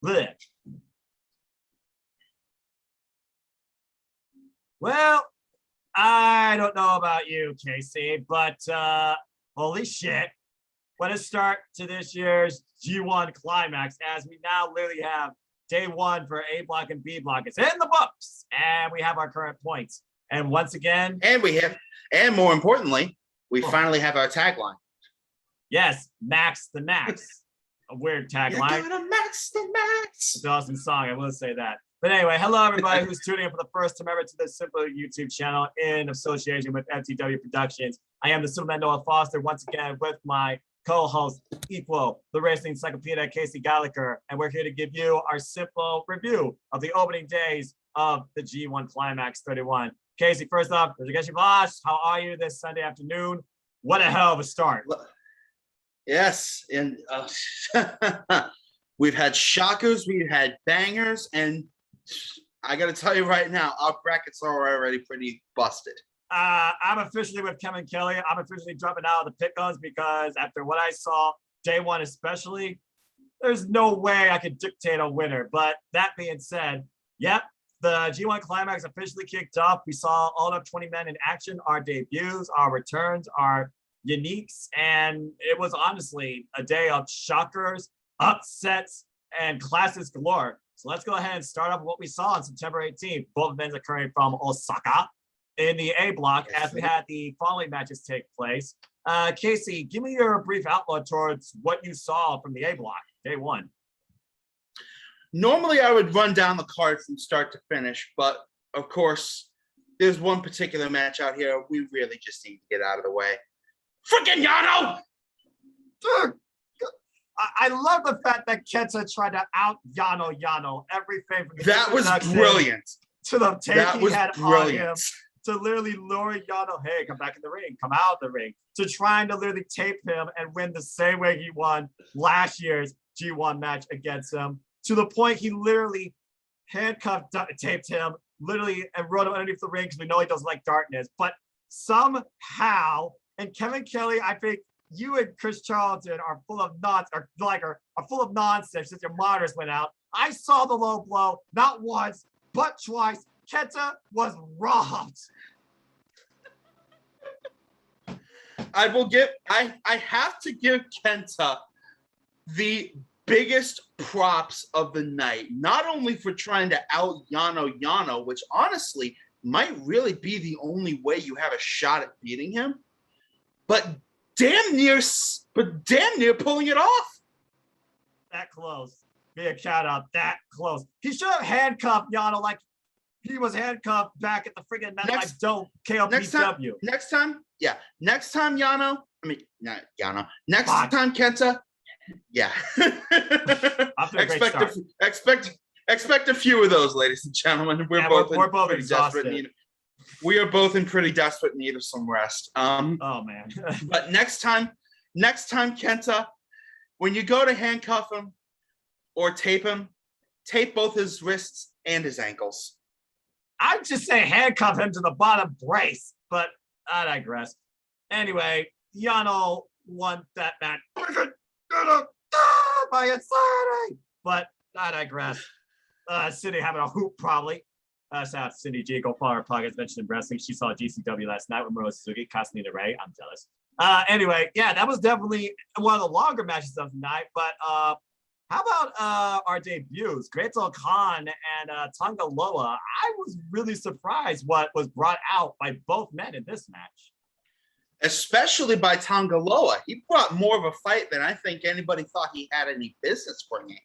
Blech. Well, I don't know about you, Casey, but holy shit. What a start to this year's G1 Climax, as we now literally have day one for A block and B block. It's in the books, and we have our current points. And once again, and more importantly, we finally have our tagline. Yes, Max the Max. A weird tagline. You're gonna max the max. It's an awesome song, I will say that. But anyway, hello everybody who's tuning in for the first time ever to this simple YouTube channel in association with FTW Productions. I am the Superman Noah Foster, once again with my co-host, equal, the racing encyclopedia, Casey Gallagher, and we're here to give you our simple review of the opening days of the G1 Climax 31. Casey, first off, how are you this Sunday afternoon? What a hell of a start. Yes, and we've had shockers, we've had bangers, and I got to tell you right now, our brackets are already pretty busted. I'm officially with Kevin Kelly. I'm officially dropping out of the pick-ons because after what I saw, day one especially, there's no way I could dictate a winner. But that being said, yep, the G1 Climax officially kicked off. We saw all of 20 men in action, our debuts, our returns, our uniques, and it was honestly a day of shockers, upsets, and classes galore. So let's go ahead and start off with what we saw on September 18th. Both men occurring from Osaka in the A block as we had the following matches take place. Casey, give me your brief outlook towards what you saw from the A block, day one. Normally, I would run down the card from start to finish, but of course, there's one particular match out here we really just need to get out of the way. Freaking Yano! I love the fact that Kenta tried to out Yano everything from the that was brilliant to the take that he had brilliant. On him to literally lure Yano, hey, come back in the ring, come out of the ring, to trying to literally tape him and win the same way he won last year's G1 match against him, to the point he literally handcuffed, taped him, literally, and rode him underneath the ring because we know he doesn't like darkness. But somehow, and Kevin Kelly, I think you and Chris Charlton are full of nonsense, are full of nonsense since your monitors went out. I saw the low blow not once, but twice. Kenta was robbed. I have to give Kenta the biggest props of the night, not only for trying to out Yano, which honestly might really be the only way you have a shot at beating him, but damn near pulling it off. That close. Be a shout out that close. He should have handcuffed Yano like he was handcuffed back at the friggin' MetLife Dome KLPW. Next time, Yano. I mean, not Yano. Next time, Kenta. Yeah. Expect a few of those, ladies and gentlemen. We're both exhausted. We are both in pretty desperate need of some rest. Oh man. But next time, Kenta, when you go to handcuff him or tape him, tape both his wrists and his ankles. I'd just say handcuff him to the bottom brace, but I digress. Anyway, Yano won that match by insanity, but I digress. Cindy having a hoop probably. Shout out to Cindy G. Go follow her podcast mentioned in wrestling. She saw GCW last night with Muro Suzuki, Castaneda Ray. I'm jealous. Anyway, yeah, that was definitely one of the longer matches of the night. But how about our debuts? Great-O Khan and Tonga Loa. I was really surprised what was brought out by both men in this match. Especially by Tonga Loa. He brought more of a fight than I think anybody thought he had any business bringing.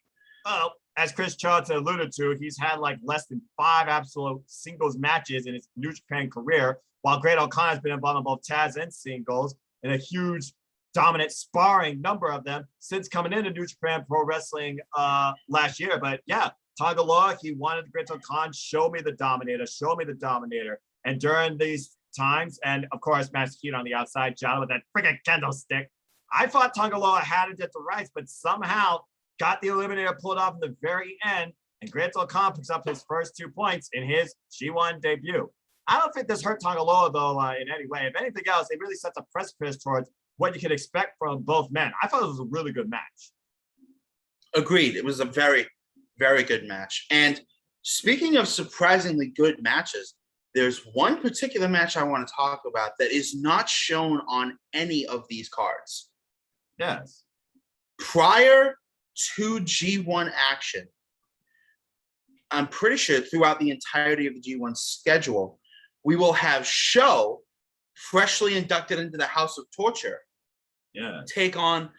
As Chris Charlton alluded to, he's had like less than 5 absolute singles matches in his New Japan career, while Great-O Khan has been involved in both Taz and singles, and a huge dominant sparring number of them since coming into New Japan Pro Wrestling last year. But yeah, Tonga Loa, he wanted Great-O Khan, show me the dominator. And during these times, and of course, Master Heat on the outside, John with that freaking kendo stick, I thought Tonga Loa had it at the rights, but somehow got the eliminator pulled off in the very end, and Great-O Khan picks up his first 2 points in his G1 debut. I don't think this hurt Tonga Loa, though, in any way. If anything else, it really sets a precipice towards what you could expect from both men. I thought it was a really good match. Agreed. It was a very, Very good match. And speaking of surprisingly good matches, there's one particular match I want to talk about that is not shown on any of these cards. Yes. Prior to G1 action, I'm pretty sure throughout the entirety of the G1 schedule, we will have Show, freshly inducted into the House of Torture, take on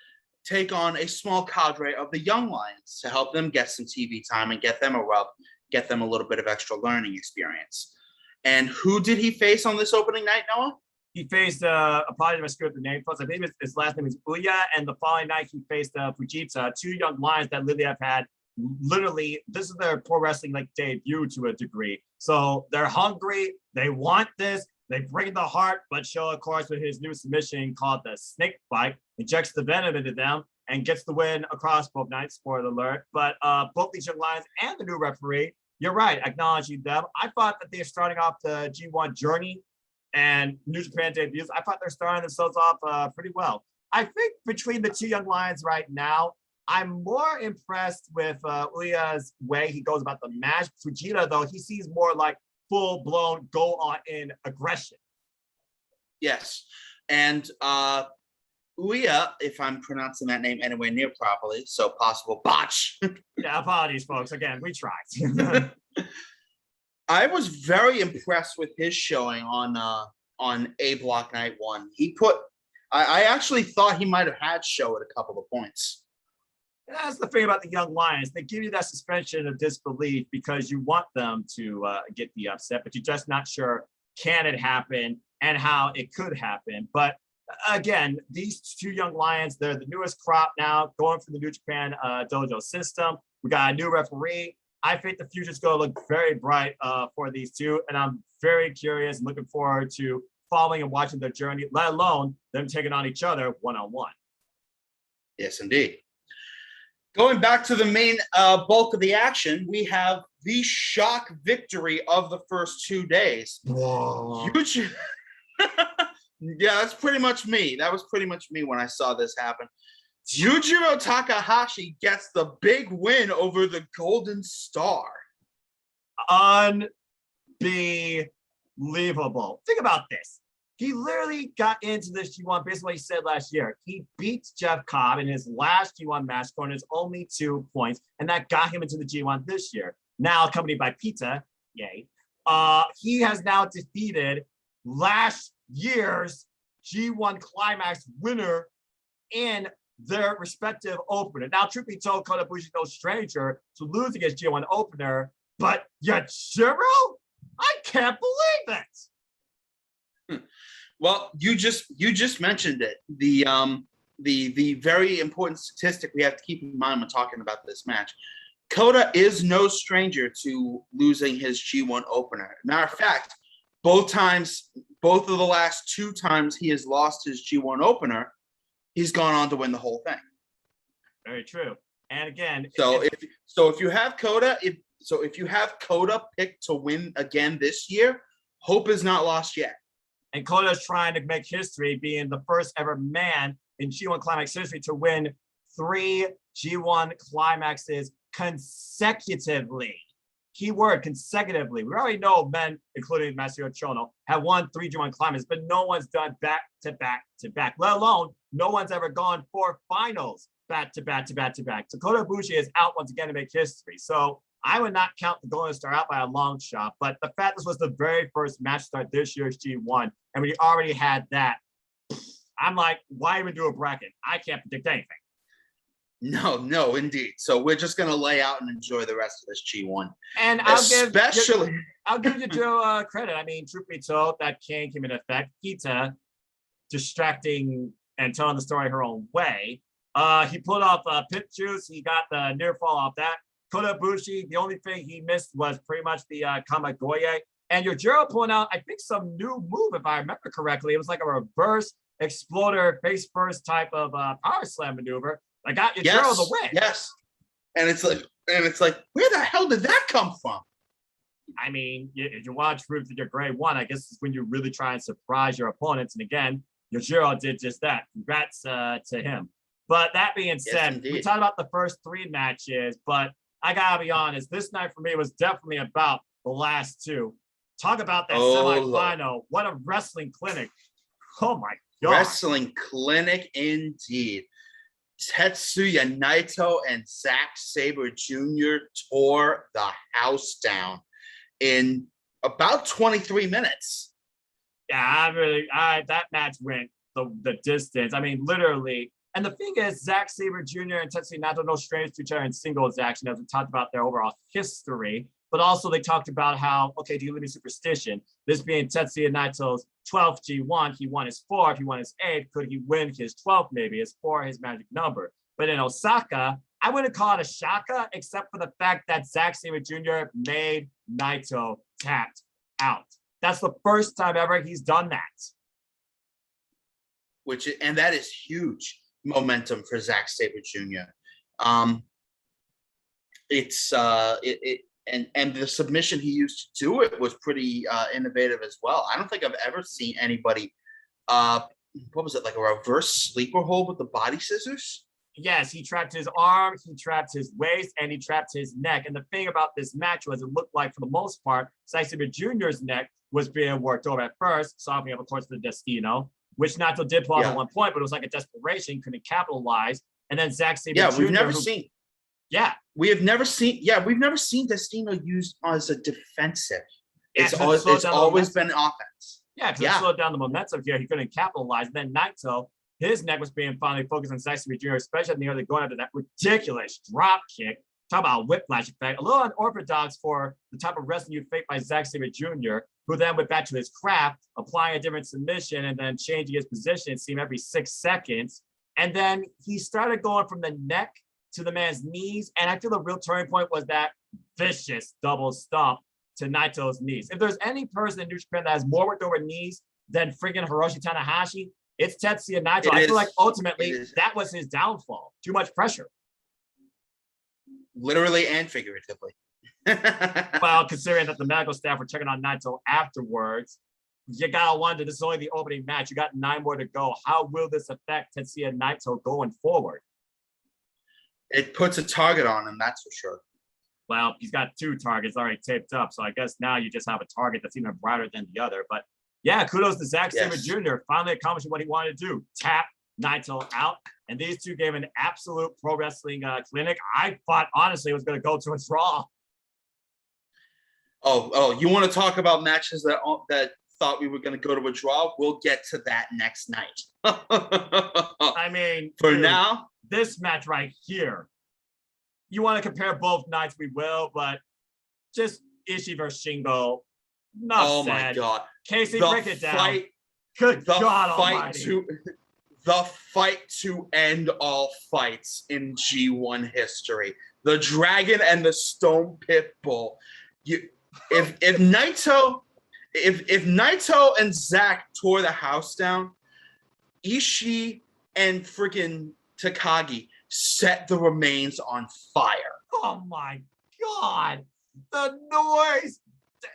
a small cadre of the Young Lions to help them get some TV time and get them a rub, get them a little bit of extra learning experience. And who did he face on this opening night, Noah? He faced, apologize if I screwed up the name, plus I think his last name is Uya, and the following night he faced Fujita, two young lions that literally have had, this is their pro wrestling like debut to a degree. So they're hungry, they want this, they bring the heart, but Show, of course, with his new submission called the Snake Bite, injects the venom into them and gets the win across both nights, spoiler alert. But both these young lions and the new referee, you're right, acknowledging them. I thought that they're starting off the G1 journey and New Japan debuts. I thought they're starting themselves off pretty well. I think between the two young lions right now, I'm more impressed with Uya's way he goes about the match. Fujita, though, he seems more like full-blown go-on-in aggression. Yes. And Uya, if I'm pronouncing that name anywhere near properly, so possible botch. Yeah, apologies, folks. Again, we tried. I was very impressed with his showing on A Block Night 1. I actually thought he might have had Show at a couple of points. That's the thing about the young lions. They give you that suspension of disbelief because you want them to get the upset, but you're just not sure can it happen and how it could happen. But again, these two young lions, they're the newest crop now, going for the New Japan dojo system. We got a new referee. I think the future's going to look very bright for these two, and I'm very curious and looking forward to following and watching their journey, let alone them taking on each other one-on-one. Yes, indeed. Going back to the main bulk of the action, we have the shock victory of the first 2 days. Whoa. Yeah, that's pretty much me. That was pretty much me when I saw this happen. Yujiro Takahashi gets the big win over the Golden Star. Unbelievable. Think about this. He literally got into this G1 based on what he said last year. He beat Jeff Cobb in his last G1 match, scoring his only 2 points, and that got him into the G1 this year. Now accompanied by Pita, yay. He has now defeated last year's G1 Climax winner in their respective opener. Now, truth be told, Kota Ibushi no stranger to losing his G1 opener, but Yujiro? I can't believe it. Well, you just mentioned it. The very important statistic we have to keep in mind when talking about this match. Kota is no stranger to losing his G1 opener. Matter of fact, both of the last 2 times he has lost his G1 opener, he's gone on to win the whole thing. Very true. And again, if you have Kota, if you have Kota picked to win again this year, hope is not lost yet. And Kota's trying to make history, being the first ever man in G1 Climax history to win 3 G1 Climaxes consecutively. Keyword consecutively. We already know men, including Masahiro Chono, have won 3 G1 Climaxes, but no one's done back to back to back, let alone no one's ever gone 4 finals back to back to back to back. So Kota Ibushi is out once again to make history. So I would not count the Golden Star out by a long shot, but the fact this was the very first match start this year's G1, and we already had that, I'm like, why even do a bracket? I can't predict anything. No, indeed. So we're just going to lay out and enjoy the rest of this G1. And I'll give you Joe credit. I mean, truth be told, that cane came in effect. Kita distracting and telling the story her own way. He pulled off Pip Juice. He got the near fall off that. Kota Ibushi, the only thing he missed was pretty much the Kamagoye. And Yujiro pulling out, I think, some new move, if I remember correctly. It was like a reverse exploder face first type of power slam maneuver. I got Yujiro the win. Yes. And it's like, where the hell did that come from? I mean, if you want to prove that you're grade 1, I guess it's when you really try and surprise your opponents. And again, Yujiro did just that. Congrats to him. But that being said, we talked about the first 3 matches, but I gotta be honest. This night for me was definitely about the last two. Talk about that Oh, semifinal. What a wrestling clinic. Oh my God. Wrestling clinic indeed. Tetsuya Naito and Zack Sabre Jr. tore the house down in about 23 minutes. Yeah, that match went the distance. I mean, literally. And the thing is, Zack Sabre Jr. and Tetsuya Naito no strangers to each other in singles action, as we talked about their overall history. But also they talked about how, okay, do you live in superstition? This being Tetsuya Naito's 12th G1, he won his 4th, he won his 8th. Could he win his 12th maybe, his 4, his magic number? But in Osaka, I wouldn't call it a shaka, except for the fact that Zack Sabre Jr. made Naito tapped out. That's the first time ever he's done that. And that is huge momentum for Zack Sabre Jr. And the submission he used to do it was pretty innovative as well. I don't think I've ever seen anybody, what was it, like a reverse sleeper hold with the body scissors? Yes, he trapped his arm, he trapped his waist, and he trapped his neck. And the thing about this match was it looked like, for the most part, Zack Sabre Jr.'s neck was being worked over at first, solving up, of course, the Destino, which Naito did pull off at one point, but it was like a desperation, couldn't capitalize. And then Zack Sabre Jr. We've never seen. Yeah. We've never seen Destino used as a defensive. Yeah, it's always been offense. Yeah, because it slowed down the momentum here. He couldn't capitalize. And then Naito, his neck was being finally focused on Zack Sabre Jr., especially near the going after that ridiculous drop kick. Talk about a whiplash effect. A little unorthodox for the type of wrestling you faked by Zack Sabre Jr., who then went back to his craft, applying a different submission and then changing his position, it seemed every 6 seconds. And then he started going from the neck to the man's knees. And I feel the real turning point was that vicious double stomp to Naito's knees. If there's any person in New Japan that has more worked over knees than freaking Hiroshi Tanahashi, it's Tetsuya Naito. I feel like ultimately that was his downfall. Too much pressure. Literally and figuratively. Well, considering that the medical staff were checking on Naito afterwards, you gotta wonder, this is only the opening match. You got 9 more to go. How will this affect Tetsuya Naito going forward? It puts a target on him, that's for sure. Well, he's got 2 targets already taped up, so I guess now you just have a target that's even brighter than the other. But yeah, kudos to Zack Sabre Jr. finally accomplishing what he wanted to do. Tap Naito out. And these two gave an absolute pro wrestling clinic. I thought, honestly, it was going to go to a draw. Oh, you want to talk about matches that thought we were going to go to a draw? We'll get to that next night. I mean, for now, this match right here, you want to compare both nights, we will, but just Ishii versus Shingo. Not sad. My God. Casey, break it down. Good God almighty. The fight to end all fights in G1 history. The Dragon and the Stone Pit Bull. If Naito and Zack tore the house down, Ishii and freaking Takagi set the remains on fire. Oh my God. The noise.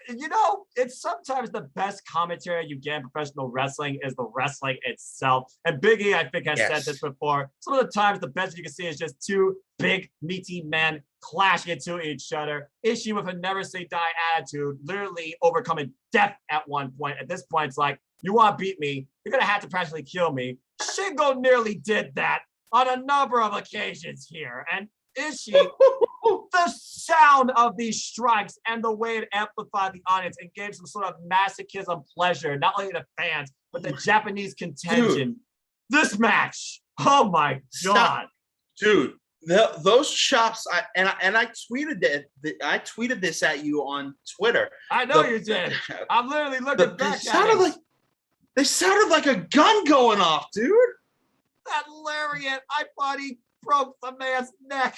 You know, it's sometimes the best commentary you get in professional wrestling is the wrestling itself. And Big E, I think, has said this before. Some of the times, the best you can see is just 2 big, meaty men clashing into each other. Ishii with a never say die attitude, literally overcoming death at one point. At this point, it's like, you want to beat me, you're going to have to practically kill me. Shingo nearly did that on a number of occasions here. And Ishii, the sound of these strikes and the way it amplified the audience and gave some sort of masochism pleasure, not only the fans, but the Japanese contingent. Dude, this match, oh my God. Dude, those chops, I tweeted this at you on Twitter. I know you did. I'm literally looking back at it. They sounded like a gun going off, dude. That lariat, I thought he broke the man's neck.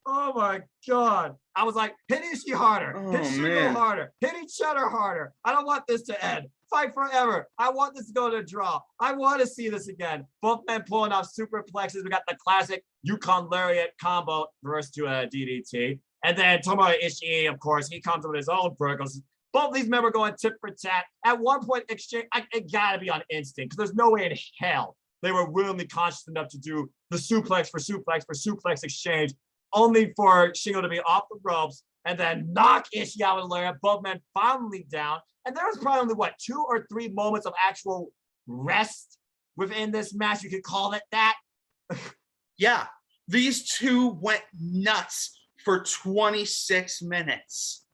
Oh my God. I was like, hit Ishii harder, hit Shingo harder, hit each other harder. I don't want this to end. Fight forever. I want this to go to a draw. I want to see this again. Both men pulling off superplexes. We got the classic Yukon Lariat combo versus to a DDT. And then Tomohiro Ishii, of course, he comes with his own verticals. Both these men were going tit for tat. At one point, exchange, it got to be on instinct because there's no way in hell they were willingly conscious enough to do the suplex for suplex exchange, only for Shingo to be off the ropes and then knock Ishii out with Lariat, both men finally down. And there was probably only, what, 2 or 3 moments of actual rest within this match. You could call it that. Yeah, these two went nuts for 26 minutes.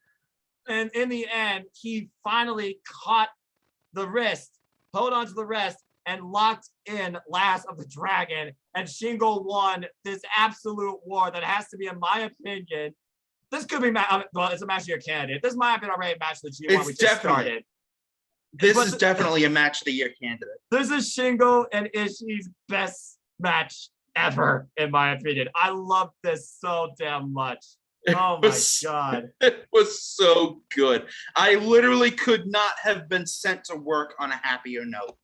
And in the end, he finally caught the wrist, held onto the wrist, and locked in Last of the Dragon. And Shingo won this absolute war that has to be, in my opinion, this could be, well, it's a match of your candidate. This might have been already a match of the G1 we just started. This is definitely a match of the year candidate. This is Shingo and Ishii's best match ever, in my opinion. I love this so damn much. Oh my God. It was so good. I literally could not have been sent to work on a happier note.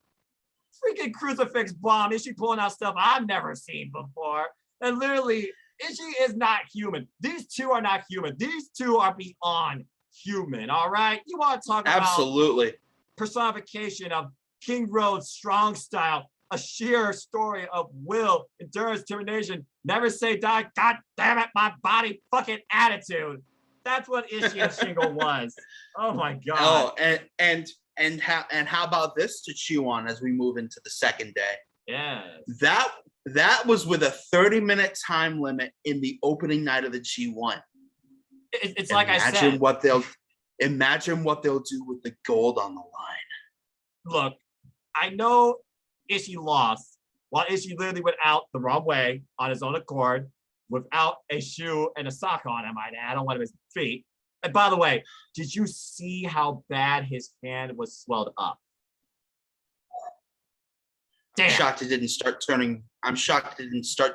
Freaking crucifix bomb. Ishii pulling out stuff I've never seen before. And literally, Ishii is not human. These two are not human. These two are beyond human, all right? You want to talk about absolutely personification of King Road's strong style, a sheer story of will, endurance, determination, never say die, God damn it, my body fucking attitude. That's what Ishii and Shingo was. Oh my God. Oh, and how about this to chew on as we move into the second day? Yes. That was with a 30-minute time limit in the opening night of the G1. It's like I said. Imagine what they'll do with the gold on the line. Look, I know Ishii lost while Ishii literally went out the wrong way on his own accord without a shoe and a sock on, I might add, on one of his feet. And by the way, did you see how bad his hand was swelled up? Damn. I'm shocked it didn't start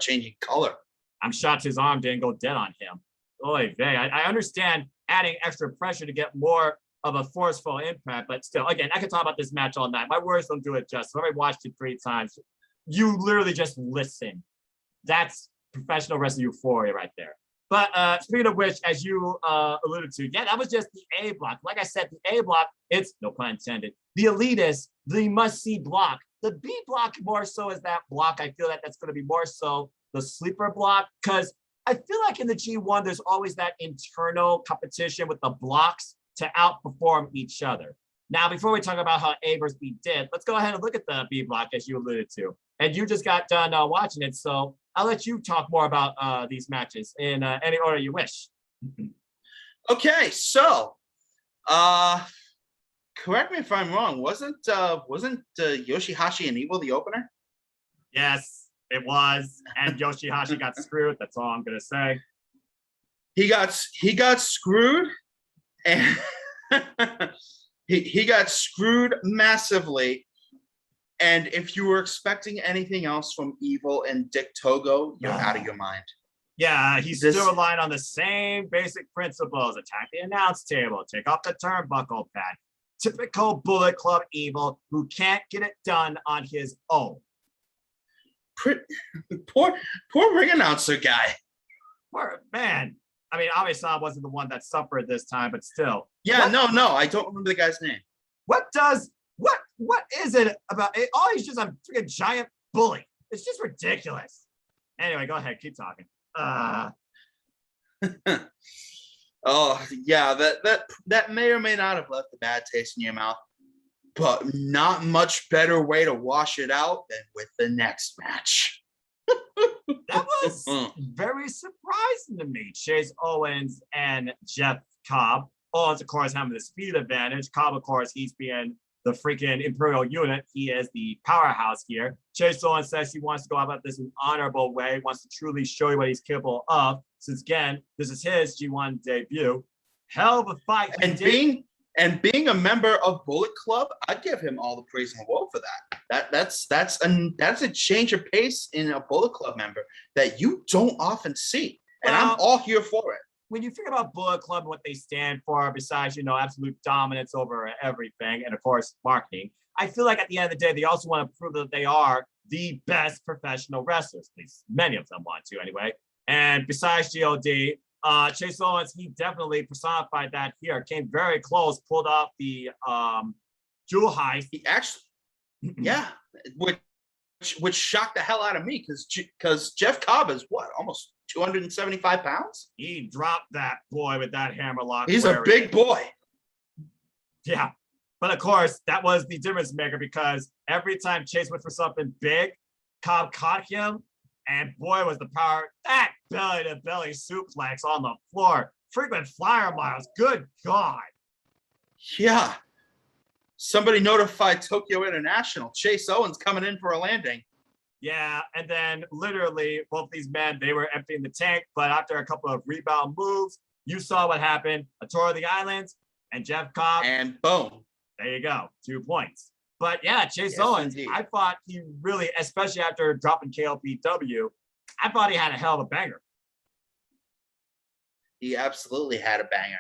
changing color. I'm shocked his arm didn't go dead on him. Oy vey. I understand adding extra pressure to get more of a forceful impact, but still, again, I could talk about this match all night. My words don't do it justice. I've already watched it 3 times. You literally just listen. That's professional wrestling euphoria right there. But speaking of which, as you alluded to, yeah, that was just the A block. Like I said, the A block, it's, no pun intended, the elitist, the must-see block. The B block more so is that block. I feel that that's going to be more so the sleeper block, because I feel like in the G1, there's always that internal competition with the blocks to outperform each other. Now, before we talk about how A versus B did, let's go ahead and look at the B block as you alluded to. And you just got done watching it, so I'll let you talk more about these matches in any order you wish. Okay, so correct me if I'm wrong. Wasn't Yoshihashi and Evil the opener? Yes, it was, and Yoshihashi got screwed. That's all I'm gonna say. He got screwed, and he got screwed massively. And if you were expecting anything else from Evil and Dick Togo, you're out of your mind. Yeah, he's still relying on the same basic principles. Attack the announce table, take off the turnbuckle pad. Typical Bullet Club Evil who can't get it done on his own. Poor ring announcer guy. Poor man. I mean, obviously I wasn't the one that suffered this time, but still. Yeah, no, I don't remember the guy's name. What is it about it? Oh, he's just a freaking giant bully. It's just ridiculous. Anyway, go ahead, keep talking. Oh yeah, that may or may not have left a bad taste in your mouth, but not much better way to wash it out than with the next match. That was very surprising to me. Chase Owens and Jeff Cobb. Owens, of course, having the speed advantage. Cobb, of course, he's being the freaking Imperial unit. He is the powerhouse here. Chase Owens says he wants to go about this in an honorable way, wants to truly show you what he's capable of. Since, again, this is his G1 debut. Hell of a fight. And being a member of Bullet Club, I'd give him all the praise in the world for that. That's a change of pace in a Bullet Club member that you don't often see. And I'm all here for it. When you think about Bullet Club and what they stand for, besides, absolute dominance over everything, and of course, marketing, I feel like at the end of the day, they also want to prove that they are the best professional wrestlers. At least many of them want to anyway. And besides GOD, Chase Owens, he definitely personified that here. Came very close, pulled off the jewel heist. He actually, yeah, which which shocked the hell out of me because Jeff Cobb is what, almost 275 pounds? He dropped that boy with that hammerlock. He's a big boy. Yeah. But of course, that was the difference maker because every time Chase went for something big, Cobb caught him. And boy, was the power, that belly to belly suplex on the floor. Frequent flyer miles. Good God. Yeah. Somebody notified Tokyo International. Chase Owens coming in for a landing. Yeah, and then literally both these men, they were emptying the tank, but after a couple of rebound moves, you saw what happened. A tour of the islands and Jeff Cobb. And boom. There you go, 2 points. But yeah, Chase Owens, indeed. I thought he really, especially after dropping KLPW, I thought he had a hell of a banger. He absolutely had a banger.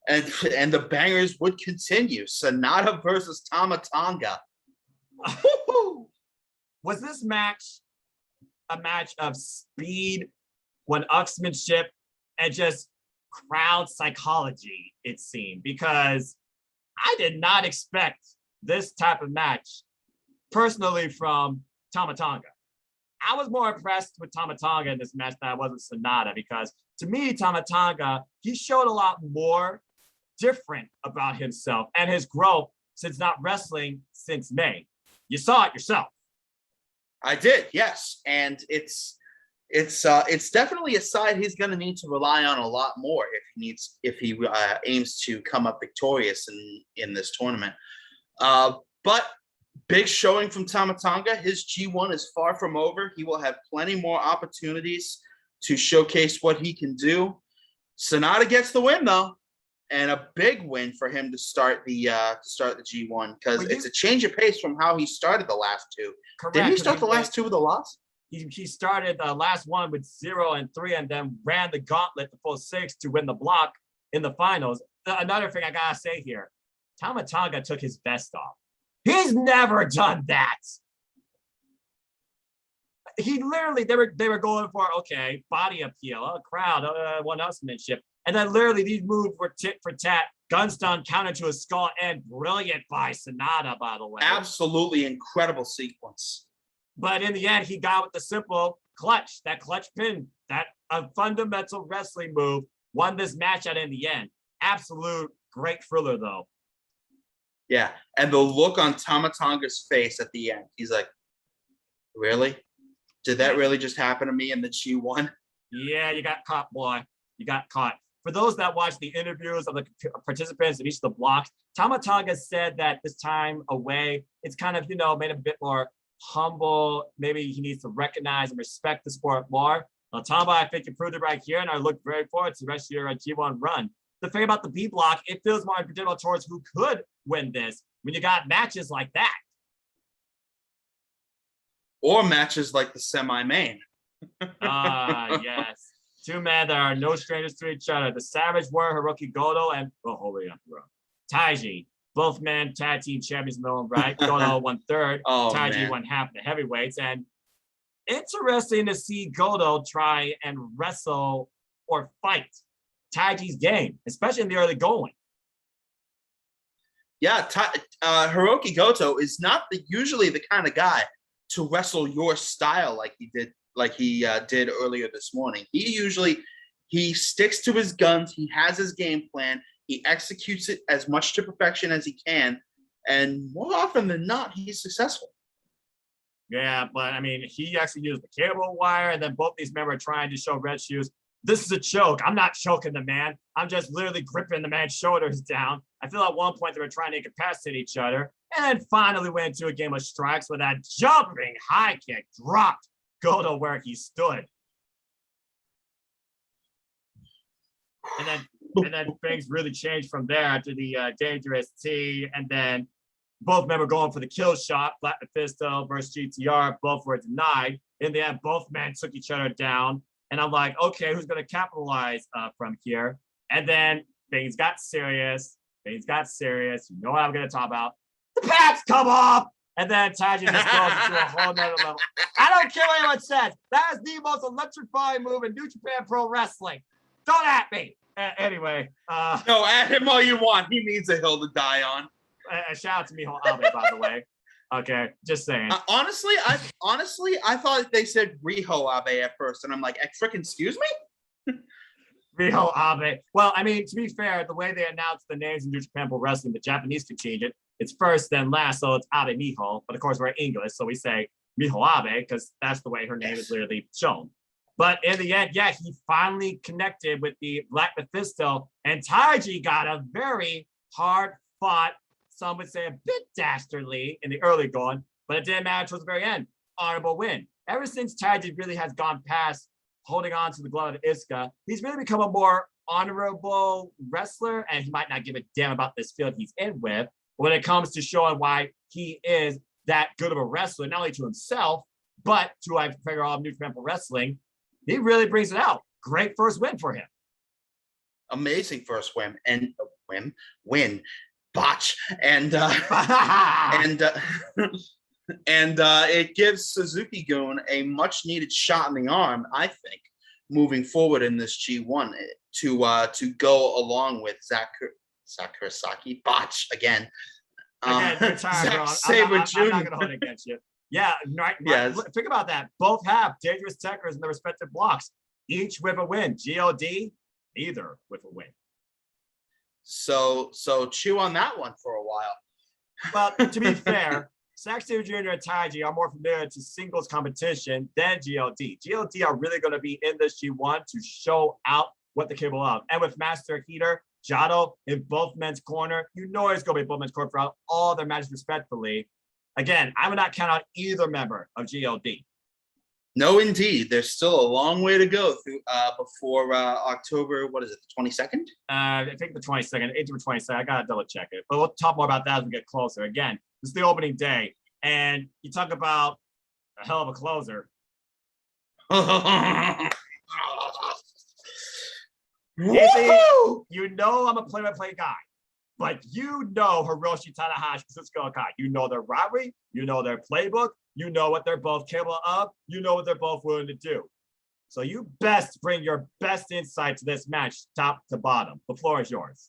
And the bangers would continue. Sonata versus Tama Tonga. Was this match a match of speed, one-upsmanship, and just crowd psychology, it seemed? Because I did not expect this type of match, personally, from Tama Tonga. I was more impressed with Tama Tonga in this match than I was with Sonata because, to me, Tama Tonga, he showed a lot more different about himself and his growth since not wrestling since May. You saw it yourself. I did, yes, and it's definitely a side he's going to need to rely on a lot more if he aims to come up victorious in this tournament. But big showing from Tama Tonga. His G1 is far from over. He will have plenty more opportunities to showcase what he can do. Sonata gets the win though, and a big win for him to start the G1 because it's a change of pace from how he started the last two. Correct. Didn't he start the last two with a loss? He started the last one with 0 and 3 and then ran the gauntlet the full 6 to win the block in the finals. Another thing I gotta say here, Tama Tonga took his vest off. He's never done that. He literally, they were going for, okay, body appeal, crowd, one-upsmanship. And then literally these moves were tit for tat, gun stun, counter to a skull, and brilliant by Sonata, by the way. Absolutely incredible sequence. But in the end, he got with the simple clutch, that clutch pin, that a fundamental wrestling move, won this match out in the end. Absolute great thriller, though. Yeah, and the look on Tama Tonga's face at the end, he's like, really? Did that really just happen to me in the G1? Yeah, you got caught, boy. You got caught. For those that watched the interviews of the participants in each of the blocks, Tama Tonga said that this time away, it's kind of, made him a bit more humble. Maybe he needs to recognize and respect the sport more. Well, Tama, I think you proved it right here, and I look very forward to the rest of your G1 run. The thing about the B block, it feels more unpredictable towards who could win this when you got matches like that. Or matches like the semi-main. Yes. Two men that are no strangers to each other. The Savage Warrior, Hiroki Goto, and Taiji. Both men tag team champions in their own right. Goto won third. Taiji won half the heavyweights. And interesting to see Goto try and wrestle or fight Taiji's game, especially in the early going. Yeah, Hiroki Goto is not usually the kind of guy to wrestle your style like he did earlier this morning. He sticks to his guns. He has his game plan. He executes it as much to perfection as he can, and more often than not, he's successful. Yeah, but I mean, he actually used the cable wire, and then both these men were trying to show Red Shoes, this is a choke. I'm not choking the man. I'm just literally gripping the man's shoulders down. I feel at one point they were trying to incapacitate each other, and then finally went into a game of strikes where that jumping high kick dropped Goto where he stood. And then things really changed from there after the dangerous T, and then both men were going for the kill shot, Black Mephisto versus GTR. Both were denied. In the end, both men took each other down. And I'm like, okay, who's going to capitalize from here? And then things got serious. You know what I'm going to talk about. The packs come off. And then Taiji just goes into a whole nother level. I don't care what anyone says. That is the most electrifying move in New Japan Pro Wrestling. Don't at me. Anyway. No, at him all you want. He needs a hill to die on. A shout out to Miho Abe, by the way. Okay, just saying. Honestly, I thought they said Riho Abe at first, and I'm like, freaking excuse me. Riho Abe. Well, I mean, to be fair, the way they announced the names in New Japan Pro Wrestling, the Japanese can change it. It's first, then last, so it's Abe Miho. But of course, we're English, so we say Miho Abe because that's the way her name is literally shown. But in the end, yeah, he finally connected with the Black Mephisto, and Taiji got a very hard-fought, some would say a bit dastardly in the early going, but it didn't matter towards the very end. Honorable win. Ever since Taiji really has gone past holding on to the glove of Iska, he's really become a more honorable wrestler, and he might not give a damn about this field he's in with. But when it comes to showing why he is that good of a wrestler, not only to himself, but to I figure all of New Japan Pro Wrestling, he really brings it out. Great first win for him. Amazing first win, botch, and it gives Suzuki-gun a much-needed shot in the arm, I think, moving forward in this G1 to go along with Sakurasaki, botch again. Zack Sabre Jr. I'm not going to hold it against you. Yeah, Yes. Think about that. Both have dangerous techers in their respective blocks, each with a win. God, neither with a win. So chew on that one for a while. But to be fair, Zack Sabre Jr. and Taiji are more familiar to singles competition than God. God are really going to be in this G1 to show out what they're capable of. And with Master Heater, Jado in both men's corner, you know it's going to be both men's corner throughout all their matches respectfully. Again, I would not count out either member of God. No, indeed. There's still a long way to go through before October, what is it, the 22nd? I think the 22nd, 18th or 22nd. I got to double check it. But we'll talk more about that as we get closer. Again, this is the opening day. And you talk about a hell of a closer. Casey, you know I'm a play-by-play guy. But you know Hiroshi Tanahashi, Kazuchika Okada. You know their rivalry. You know their playbook. You know what they're both capable of. You know what they're both willing to do. So you best bring your best insight to this match, top to bottom. The floor is yours.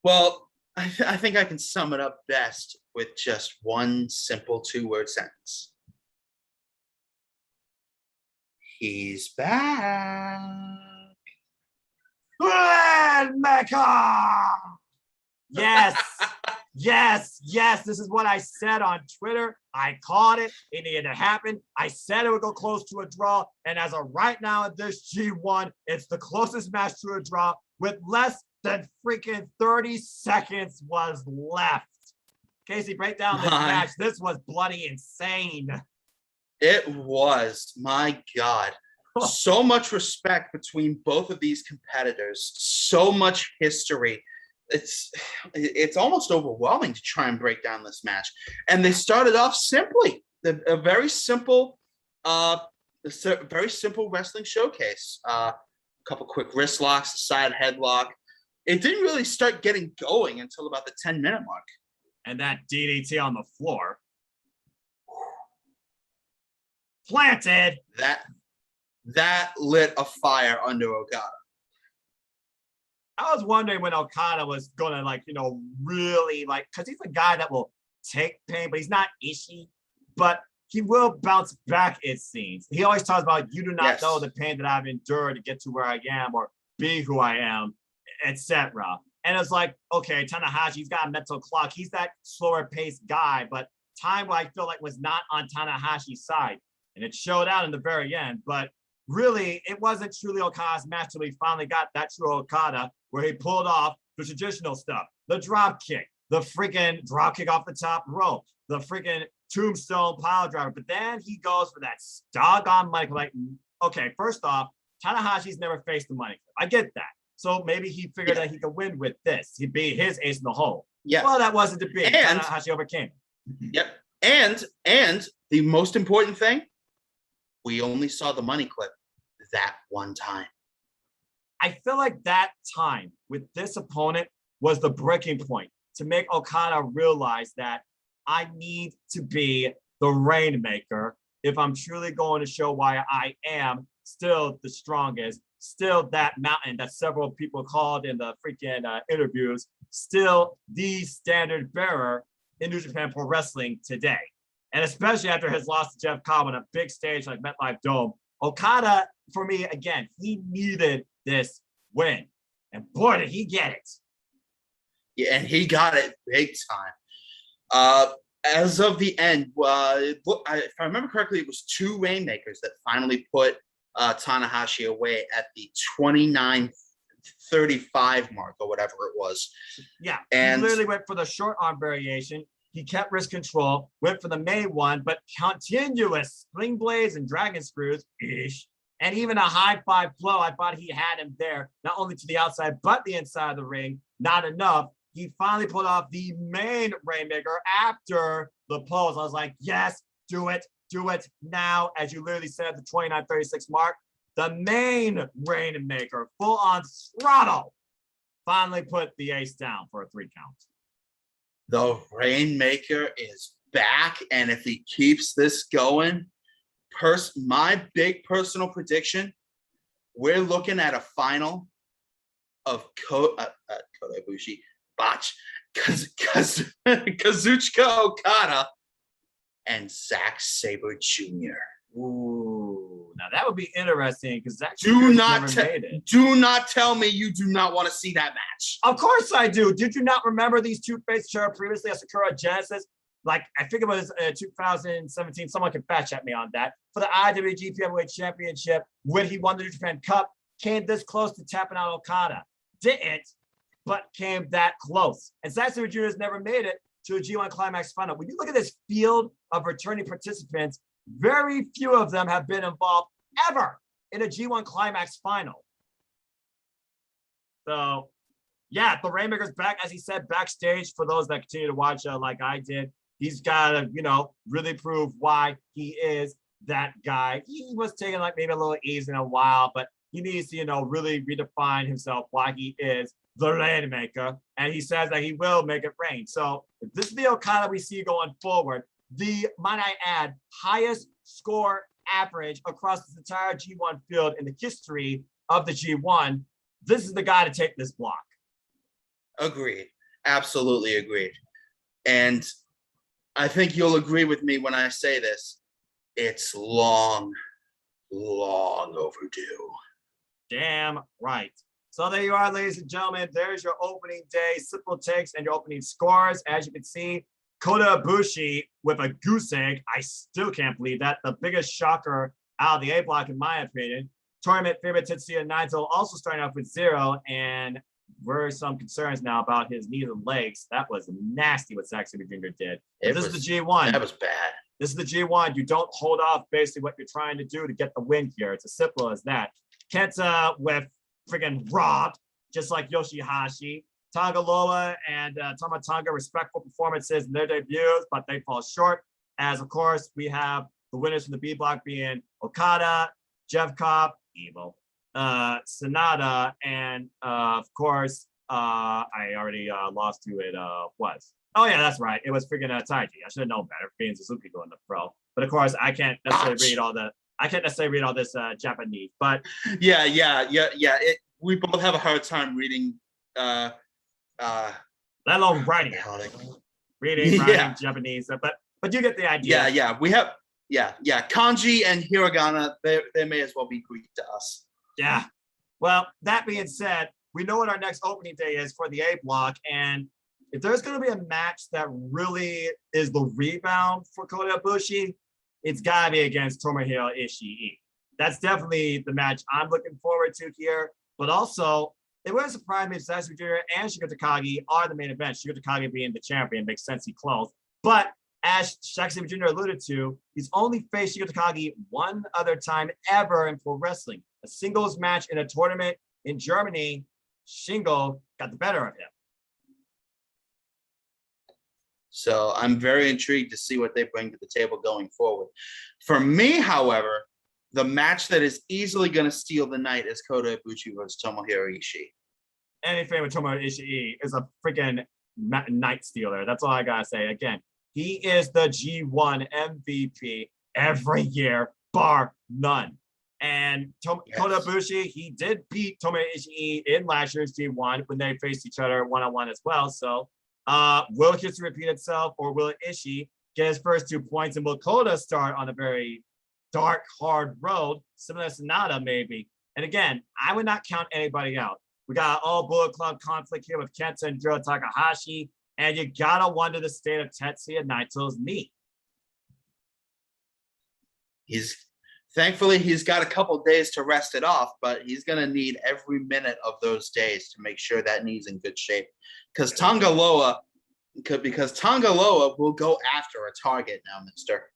Well, I think I can sum it up best with just one simple two-word sentence. He's back. Mecca! Yes, yes. This is what I said on Twitter. I called it. It needed to happen. I said it would go close to a draw. And as of right now at this G1, it's the closest match to a draw with less than freaking 30 seconds was left. Casey, break down this match. This was bloody insane. It was. My God. So much respect between both of these competitors. So much history. It's almost overwhelming to try and break down this match. And they started off simply. A very simple wrestling showcase. A couple quick wrist locks, a side headlock. It didn't really start getting going until about the 10-minute mark. And that DDT on the floor. Planted. That lit a fire under Okada. I was wondering when Okada was gonna really because he's a guy that will take pain, but he's not Ishii. But he will bounce back, it seems. He always talks about you do not know the pain that I've endured to get to where I am or be who I am, etc. And it's like, okay, Tanahashi's got a mental clock. He's that slower paced guy, but time I feel like was not on Tanahashi's side. And it showed out in the very end. But really, it wasn't truly Okada's match till he finally got that true Okada where he pulled off the traditional stuff, the drop kick, the freaking drop kick off the top rope, the freaking tombstone pile driver. But then he goes for that doggone money clip. Like, okay, first off, Tanahashi's never faced the money clip. I get that. So maybe he figured that he could win with this. He'd be his ace in the hole. Yeah. Well, that wasn't to be. And Tanahashi overcame. Yep. And the most important thing, we only saw the money clip that one time. I feel like that time with this opponent was the breaking point to make Okada realize that I need to be the Rainmaker if I'm truly going to show why I am still the strongest, still that mountain that several people called in the freaking interviews, still the standard bearer in New Japan Pro Wrestling today. And especially after his loss to Jeff Cobb on a big stage like MetLife Dome, Okada, for me, again, he needed this win. And boy, did he get it. Yeah, and he got it big time. As of the end, if I remember correctly, it was 2 Rainmakers that finally put Tanahashi away at the 29:35 mark or whatever it was. Yeah, and he literally went for the short arm variation. He kept wrist control, went for the main one, but continuous spring blades and dragon screws, and even a high 5 flow. I thought he had him there, not only to the outside, but the inside of the ring. Not enough. He finally pulled off the main Rainmaker after the pose. I was like, yes, do it now. As you literally said at the 29:36 mark, the main Rainmaker, full on throttle, finally put the ace down for a 3 count. The Rainmaker is back, and if he keeps this going, my big personal prediction, we're looking at a final of Kota Ibushi, Kazuchika Okada, and Zack Sabre Jr. Ooh, now that would be interesting because Zack Do never made it. Do not tell me you do not want to see that match. Of course I do. Did you not remember these two faced each other previously at Sakura Genesis? Like, I think it was 2017. Someone can fact check me on that. For the IWGP Heavyweight Championship, when he won the New Japan Cup, came this close to tapping out Okada. Didn't, but came that close. And Zack Sabre Jr. has never made it to a G1 Climax final. When you look at this field of returning participants, very few of them have been involved ever in a G1 Climax final. So, yeah, the Rainmaker's back, as he said, backstage. For those that continue to watch like I did, he's got to, really prove why he is that guy. He was taking like maybe a little easy in a while, but he needs to, really redefine himself why he is the Rainmaker. And he says that he will make it rain. So if this is the Okada we see going forward, the, might I add, highest score average across this entire G1 field in the history of the G1, this is the guy to take this block. Agreed. Absolutely agreed. And I think you'll agree with me when I say this. It's long overdue. Damn right. So there you are, ladies and gentlemen. There's your opening day simple takes and your opening scores. As you can see, Kota Ibushi with a goose egg. I still can't believe that. The biggest shocker out of the A block, in my opinion. Tournament favorite Tetsuya Naito also starting off with 0, and there are some concerns now about his knees and legs. That was nasty what Zack Sabre Jr. did. This is the G1. That was bad. This is the G1. You don't hold off basically what you're trying to do to get the win here. It's as simple as that. Kenta with friggin' robbed, just like Yoshihashi. Tagaloa and Tama Tonga, respectful performances in their debuts, but they fall short. As, of course, we have the winners from the B block being Okada, Jeff Cobb, Evil, Sonata, and, of course, I already lost who it was. Oh, yeah, that's right. It was freaking Taiji. I should have known better, being Suzuki going to pro. But, of course, I can't necessarily read all this Japanese, but yeah. We both have a hard time reading let alone writing reading Japanese, but you get the idea. We have kanji and hiragana. They may as well be Greek to us. Yeah. Well, that being said, we know what our next opening day is for the A block, and if there's going to be a match that really is the rebound for Kota Ibushi, it's got to be against Tomohiro Ishii. That's definitely the match I'm looking forward to here. But also, it wouldn't surprise me if Zack Sabre Jr. and Shingo Takagi are the main event. Shingo Takagi being the champion makes sense, he close. But as Zack Sabre Jr. alluded to, he's only faced Shingo Takagi one other time ever in pro wrestling. A singles match in a tournament in Germany. Shingo got the better of him. So I'm very intrigued to see what they bring to the table going forward. For me, however, the match that is easily going to steal the night is Kota Ibushi versus Tomohiro Ishii. Anything with Tomohiro Ishii is a freaking night stealer. That's all I got to say. Again, he is the G1 MVP every year, bar none. And Kota Ibushi, he did beat Tomohiro Ishii in last year's G1 when they faced each other one-on-one as well. So Will history repeat itself, or will Ishii get his first 2 points, and will Kota start on a very dark, hard road, similar to Sonata maybe? And again, I would not count anybody out. We got all Bullet Club conflict here with Kenta and Jiro Takahashi, and you gotta wonder the state of Tetsuya Naito's knee. Thankfully he's got a couple days to rest it off, but he's gonna need every minute of those days to make sure that knee's in good shape. Because Tangaloa will go after a target now, mister.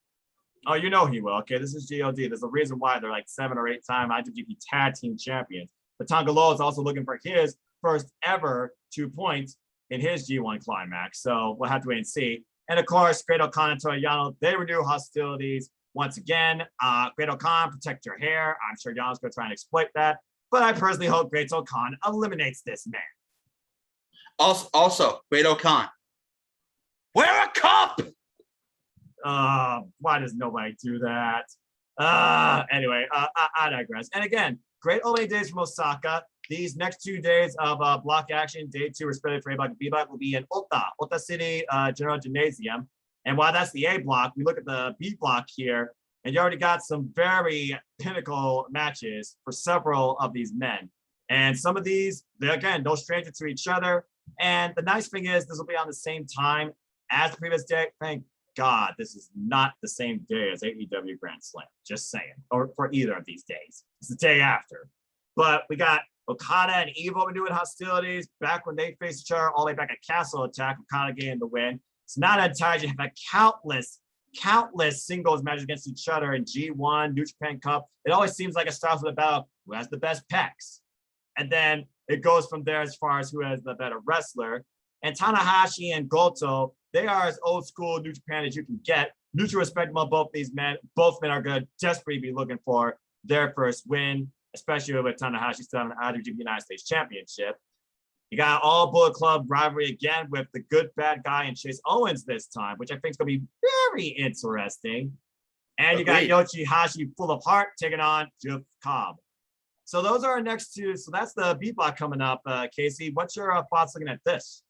Oh, you know he will. Okay, this is GOD. There's a reason why they're like 7 or 8 time IWGP Tag Team Champions. But Tangaloa is also looking for his first ever 2 points in his G1 Climax. So we'll have to wait and see. And of course, Great O'Khan and Toru Yano, they renew hostilities once again. Great O'Khan, protect your hair. I'm sure Yano's going to try and exploit that. But I personally hope Great O'Khan eliminates this man. Also, Great O'Khan, wear a cup! Why does nobody do that? Anyway, I digress. And again, great only days from Osaka. These next 2 days of block action, day 2 respectively for A-Block and B-Block, will be in Ota City General Gymnasium. And while that's the A block, we look at the B block here, and you already got some very pinnacle matches for several of these men. And some of these, they're again, no stranger to each other. And the nice thing is this will be on the same time as the previous day. Thank God this is not the same day as AEW Grand Slam. Just saying, or for either of these days. It's the day after. But we got Okada and Evo doing hostilities back when they faced each other all the way back at Castle Attack. Okada getting the win. It's not entirely, you have a countless singles matches against each other in G1, New Japan Cup. It always seems like it starts with a battle who has the best pecs. And then it goes from there as far as who has the better wrestler. And Tanahashi and Goto, they are as old school New Japan as you can get. Mutual respect among both these men. Both men are going to desperately be looking for their first win, especially with Tanahashi still on the IWGP United States Championship. You got all Bullet Club rivalry again with the good bad guy and Chase Owens this time, which I think is going to be very interesting. And you got Yoshihashi full of heart taking on Jeff Cobb. So those are our next 2. So that's the B block coming up. Casey, what's your thoughts looking at this?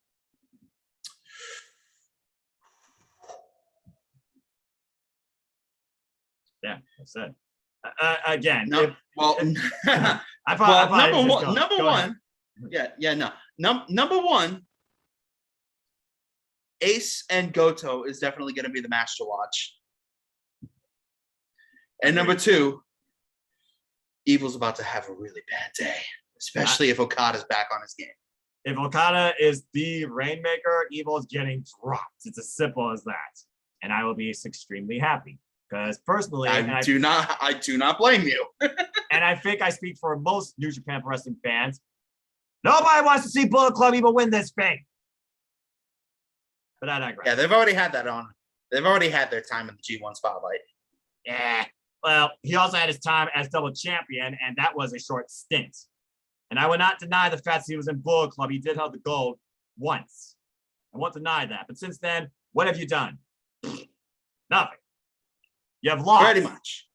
Yeah, that's it. Again, no, number one, Ace and Goto is definitely going to be the match to watch. And number 2, Evil's about to have a really bad day, especially if Okada's back on his game. If Okada is the Rainmaker, Evil is getting dropped. It's as simple as that. And I will be extremely happy. Because personally, I do not blame you. And I think I speak for most New Japan Pro Wrestling fans. Nobody wants to see Bullet Club even win this thing. But I digress. Yeah, they've already had that on. They've already had their time in the G1 spotlight. Yeah. Well, he also had his time as double champion, and that was a short stint. And I will not deny the fact that he was in Bullet Club. He did hold the gold once. I won't deny that. But since then, what have you done? Nothing. You have lost. Pretty much.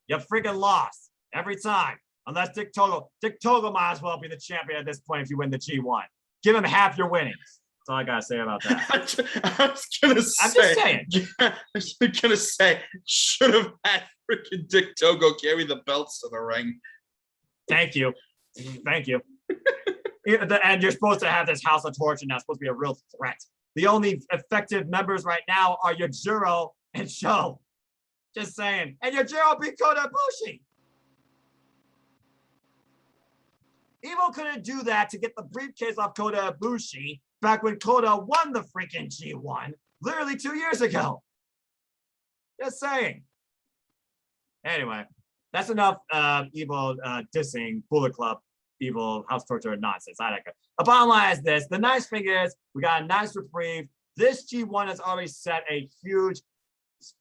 You have freaking lost every time. Unless Dick Togo. Dick Togo might as well be the champion at this point if you win the G1. Give him half your winnings. That's all I got to say about that. I'm just going to say, should have had freaking Dick Togo carry the belts to the ring. Thank you. Thank you. And you're supposed to have this House of Torture now. It's supposed to be a real threat. The only effective members right now are Yujiro and Sho. Just saying. And Yujiro beat Kota Ibushi. Evo couldn't do that to get the briefcase off Kota Ibushi back when Kota won the freaking G1 literally 2 years ago. Just saying. Anyway, that's enough Evo dissing Bullet Club, Evil, House Torture nonsense. I like it. The bottom line is this. The nice thing is we got a nice reprieve. This G1 has already set a huge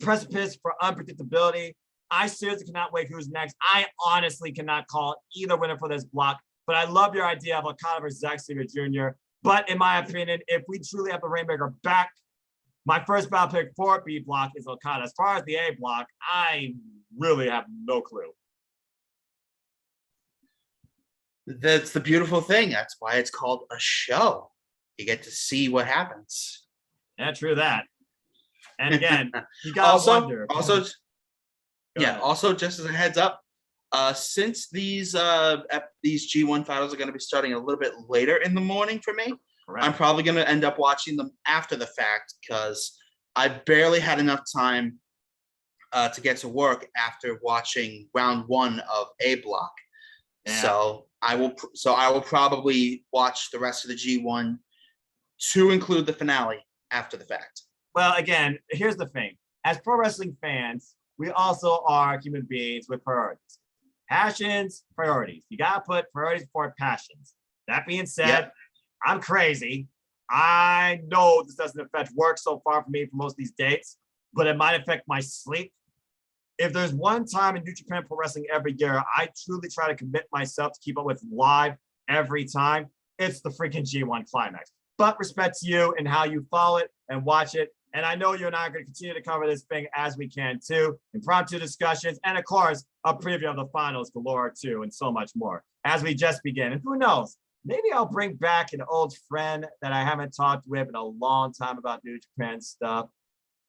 precipice for unpredictability. I seriously cannot wait who's next. I honestly cannot call either winner for this block, but I love your idea of Okada versus Zack Sabre Jr. But in my opinion, if we truly have the Rainmaker back, my first battle pick for B block is Okada. As far as the A block, I really have no clue. That's the beautiful thing. That's why it's called a show. you get to see what happens. Yeah, true that. And again, you gotta wonder. Also, ahead. also just as a heads up, since these G1 finals are going to be starting a little bit later in the morning for me, Correct. I'm probably going to end up watching them after the fact because I barely had enough time to get to work after watching round 1 of A block. Yeah. So I will probably watch the rest of the G1 to include the finale after the fact. Well, again, here's the thing. As pro wrestling fans, we also are human beings with priorities. Passions, priorities. You got to put priorities before passions. That being said, Yep. I'm crazy. I know this doesn't affect work so far for me for most of these dates, but it might affect my sleep. If there's one time in New Japan Pro Wrestling every year, I truly try to commit myself to keep up with live every time, it's the freaking G1 Climax. But respect to you and how you follow it and watch it. And I know you and I are going to continue to cover this thing as we can too. Impromptu discussions, and of course, a preview of the finals galore too, and so much more as we just begin. And who knows, maybe I'll bring back an old friend that I haven't talked with in a long time about New Japan stuff.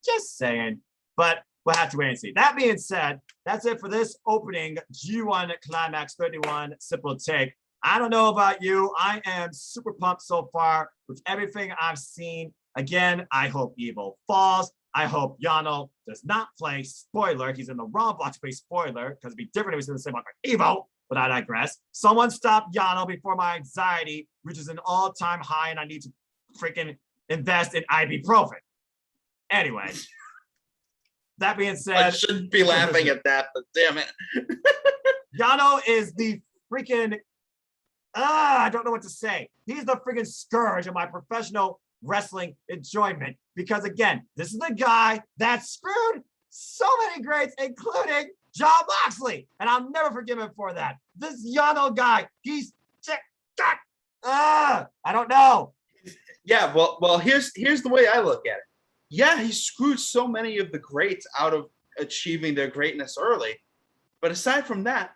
Just saying. But we'll have to wait and see. That being said, that's it for this opening G1 Climax 31 Simple Take. I don't know about you. I am super pumped so far with everything I've seen. Again, I hope Evil falls. I hope Yano does not play spoiler. He's in the wrong block to play spoiler because it'd be different if he's in the same block for Evil, but I digress. Someone stop Yano before my anxiety reaches an all-time high and I need to freaking invest in ibuprofen. Anyway, that being said, I shouldn't be laughing at that, but damn it. Yano is the freaking, I don't know what to say. He's the freaking scourge of my professional wrestling enjoyment because, again, this is the guy that screwed so many greats, including Jon Moxley, and I'll never forgive him for that. This Yano guy, he's I don't know. Yeah, well, here's the way I look at it. Yeah, he screwed so many of the greats out of achieving their greatness early, but aside from that,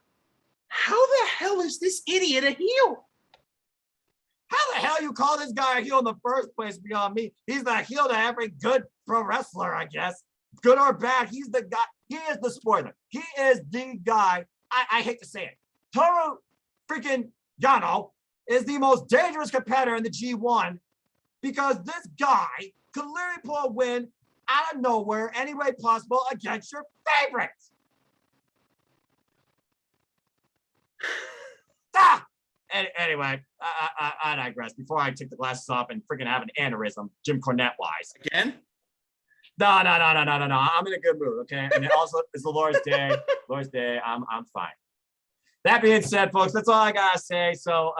how the hell is this idiot a heel? How the hell you call this guy a heel in the first place beyond me? He's the heel to every good pro wrestler, I guess. Good or bad, he's the guy. He is the spoiler. He is the guy. I hate to say it. Toru freaking Yano is the most dangerous competitor in the G1 because this guy could literally pull a win out of nowhere any way possible against your favorites. Anyway, I digress. Before I take the glasses off and freaking have an aneurysm, Jim Cornette wise. Again? No. I'm in a good mood, okay? And it also it's the Lord's Day. Lord's Day. I'm fine. That being said, folks, that's all I gotta say. So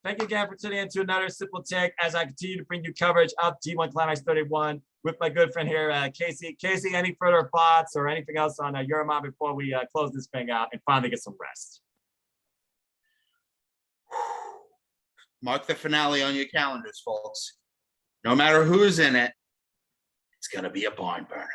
thank you again for tuning in to another Simple Take as I continue to bring you coverage of G1 Climax 31 with my good friend here, Casey. Casey, any further thoughts or anything else on your mind before we close this thing out and finally get some rest? Mark the finale on your calendars, folks. No matter who's in it, it's going to be a barn burner.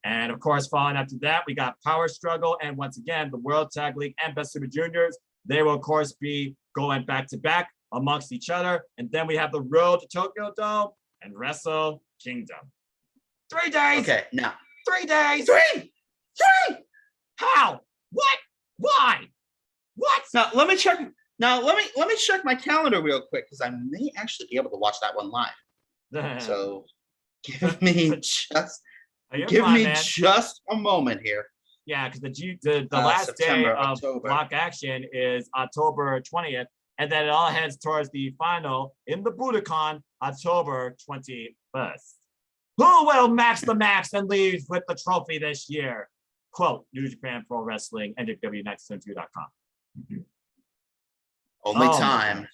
And of course, following after that, we got Power Struggle. And once again, the World Tag League and Best Super Juniors. They will, of course, be going back to back amongst each other. And then we have the Road to Tokyo Dome and Wrestle Kingdom. 3 days. Okay, now. 3 days. Three. How? What? Why? What? Now, let me check. Now, let me check my calendar real quick because I may actually be able to watch that one live. So give me just just a moment here. Yeah, because the last September, day of October. block action is October 20th, and then it all heads towards the final in the Budokan, October 21st. Who will match the max and leave with the trophy this year? Quote, New Japan Pro Wrestling, NJW972.com. Only time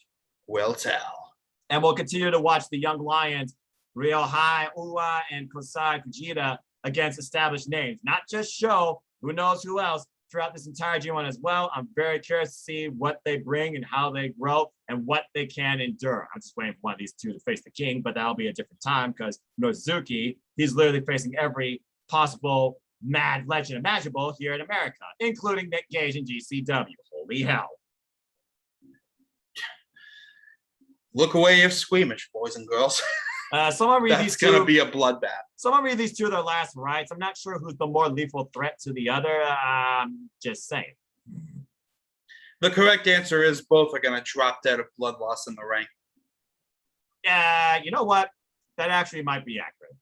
will tell. And we'll continue to watch the Young Lions, Ryohei Uwa and Kosai Fujita against established names. Not just Sho, who knows who else throughout this entire G1 as well. I'm very curious to see what they bring and how they grow and what they can endure. I'm just waiting for one of these two to face the king, but that'll be a different time because Nozuki, he's literally facing every possible mad legend imaginable here in America, including Nick Gage and GCW. Holy hell. Look away if squeamish, boys and girls. Someone read That's these going to two. be a bloodbath. Someone read these two of their last rights. I'm not sure who's the more lethal threat to the other. Just saying. The correct answer is both are going to drop dead of blood loss in the ring. Yeah, you know what? That actually might be accurate.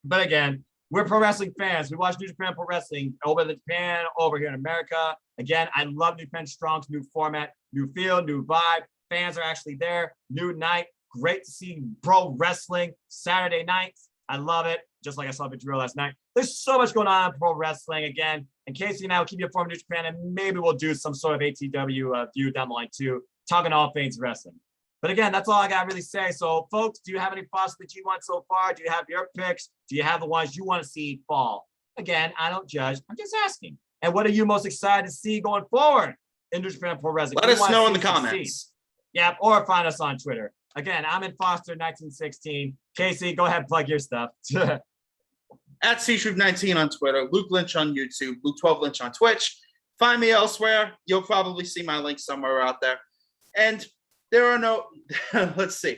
But again, we're pro wrestling fans. We watch New Japan Pro Wrestling over in Japan, over here in America. Again, I love New Japan Strong's new format, new feel, new vibe. Fans are actually there. New night. Great to see pro wrestling Saturday nights. I love it. Just like I saw Victoria last night. There's so much going on in pro wrestling again. And Casey and I will keep you informed of New Japan, and maybe we'll do some sort of ATW view down the line too, talking all things wrestling. But again, that's all I got to really say. So, folks, do you have any thoughts that you want so far? Do you have your picks? Do you have the ones you want to see fall? Again, I don't judge. I'm just asking. And what are you most excited to see going forward in New Japan Pro Wrestling? Let us know in the comments. Yeah, or find us on Twitter. Again, I'm in Foster 1916. Casey, go ahead, plug your stuff. At C-Troop19 on Twitter, Luke Lynch on YouTube, Luke 12 Lynch on Twitch. Find me elsewhere. You'll probably see my link somewhere out there. And there are no, let's see.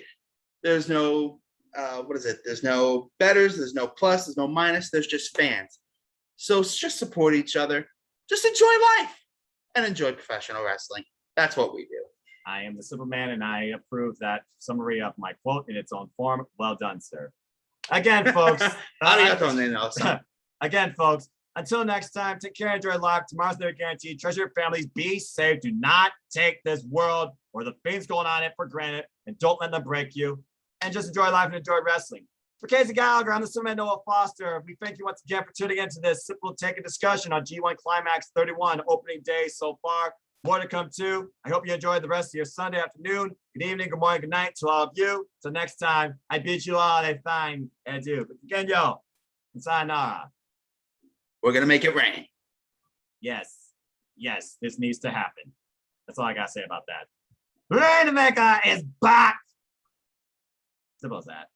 There's no, There's no betters, there's no plus, there's no minus, there's just fans. So just support each other. Just enjoy life and enjoy professional wrestling. That's what we do. I am the Superman, and I approve that summary of my quote in its own form. Well done, sir. Again, folks. Again, folks. Until next time, take care, enjoy life. Tomorrow's never guaranteed. Treasure your families. Be safe. Do not take this world or the things going on in it for granted, and don't let them break you. And just enjoy life and enjoy wrestling. For Casey Gallagher, I'm the Superman Noah Foster. We thank you once again for tuning into this simple take a discussion on G1 Climax 31 opening day so far. More to come too. I hope you enjoyed the rest of your Sunday afternoon. Good evening, good morning, good night to all of you. Till next time, I bid you all a fine adieu. But again, yo, sayonara. We're going to make it rain. Yes, this needs to happen. That's all I got to say about that. Rainmaker is back. Simple as that.